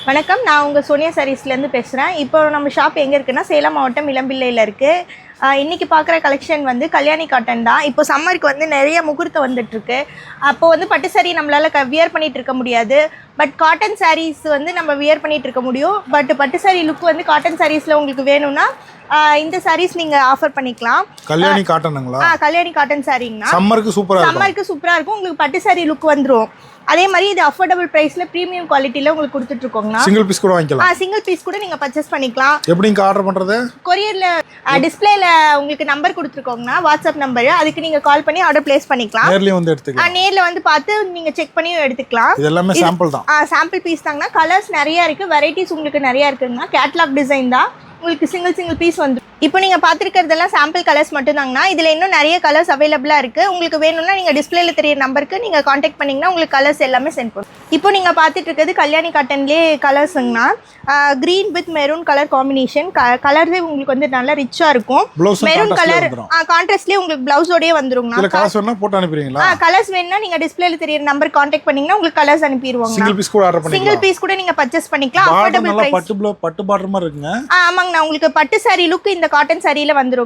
வணக்கம், நான் உங்கள் சோனியா சாரீஸ்லேருந்து பேசுகிறேன். இப்போ நம்ம ஷாப் எங்கே இருக்குன்னா சேலம் மாவட்டம் இளம்பிள்ளையில் இருக்குது. இன்றைக்கி பார்க்குற கலெக்ஷன் வந்து கல்யாணி காட்டன் தான். இப்போ சம்மருக்கு வந்து நிறைய முகூர்த்தம் வந்துட்டுருக்கு. அப்போது வந்து பட்டு சாரீ நம்மளால் வியர் பண்ணிகிட்டு இருக்க முடியாது. பட் காட்டன் சாரீஸ் வந்து நம்ம வியர் பண்ணிகிட்டு இருக்க முடியும். பட் பட்டு சாரீ லுக் வந்து காட்டன் சாரீஸில் உங்களுக்கு வேணும்னா இந்த சாரீஸ் நீங்கள் ஆஃபர் பண்ணிக்கலாம். கல்யாணி காட்டனுங்களா? கல்யாணி காட்டன் சாரீங்கண்ணா சம்மருக்கு சூப்பராக இருக்கும். உங்களுக்கு பட்டு சாரீ லுக் வந்துடும். அதே மாதிரி இது அஃபோர்டபுள் பிரைஸ்ல பிரீமியம் குவாலிட்டில உங்களுக்கு கொடுத்துட்டு இருக்கோங்கண்ணா. சிங்கிள் பீஸ் கூட வாங்கிக்கலாம். சிங்கிள் பீஸ் கூட நீங்க பர்ச்சேஸ் பண்ணிக்கலாம். எப்படிங்க ஆர்டர் பண்றது? கொரியர்ல டிஸ்ப்ளேல உங்களுக்கு நம்பர் கொடுத்துருக்கோங்கண்ணா, வாட்ஸ்அப் நம்பர். அதுக்கு நீங்க கால் பண்ணி ஆர்டர் பிளேஸ் பண்ணிக்கலாம். நேர்ல வந்து எடுத்துக்கலாம். நேர்ல வந்து பார்த்து நீங்க செக் பண்ணி எடுத்துக்கலாம். இது எல்லாமே சாம்பிள் தான். Sample piece தாங்கண்ணா. கலர்ஸ் நிறைய இருக்கு, வெரைட்டிஸ் உங்களுக்கு நிறைய இருக்குங்கண்ணா. கேட்லாக் டிசைன் தான். உங்களுக்கு சிங்கிள் பீஸ் வந்து இப்போ நீங்கள் பார்த்துருக்கிறதெல்லாம் சாம்பிள் கலர்ஸ் மட்டும்தாங்கண்ணா. இதில் இன்னும் நிறைய கலர்ஸ் அவைலபிளாக இருக்குது. உங்களுக்கு வேணும்னா நீங்கள் டிஸ்பிளேல தெரியிற நம்பருக்கு நீங்கள் காண்டாக்ட் பண்ணிங்கன்னா உங்களுக்கு கலர்ஸ் எல்லாமே சென்ட் பண்ணும். இப்போ நீங்கள் பார்த்துட்டு இருக்கிறது கல்யாணி காட்டன்லேயே கலர்ஸுங்கண்ணா. Green with maroon colour combination. கலர்ஸே உங்களுக்கு வந்து நல்லா ரிச்சாக இருக்கும். மெரூன் கலர் கான்ட்ராஸ்ட்லேயே உங்களுக்கு ப்ளவுஸோடயே வந்துருங்கண்ணா. கலர்ஸ் வேணும்னா போட்டு அனுப்பிடுவீங்களா? கலர்ஸ் வேணும்னா நீங்கள் டிஸ்பிளேல தெரியிற நம்பர் காண்டாக்ட் பண்ணிங்கன்னா உங்களுக்கு கலர்ஸ் அனுப்பிடுவாங்க. சிங்கிள் பீஸ் கூட நீங்கள் பர்ச்சேஸ் பண்ணிக்கலாம். Affordable price. பட்டு பார்டர் மாதிரி இருக்குங்க. ஆமாங்கண்ணா, உங்களுக்கு பட்டு சாரீ லுக் இந்த காட்டன் சாரியில வந்துரும்.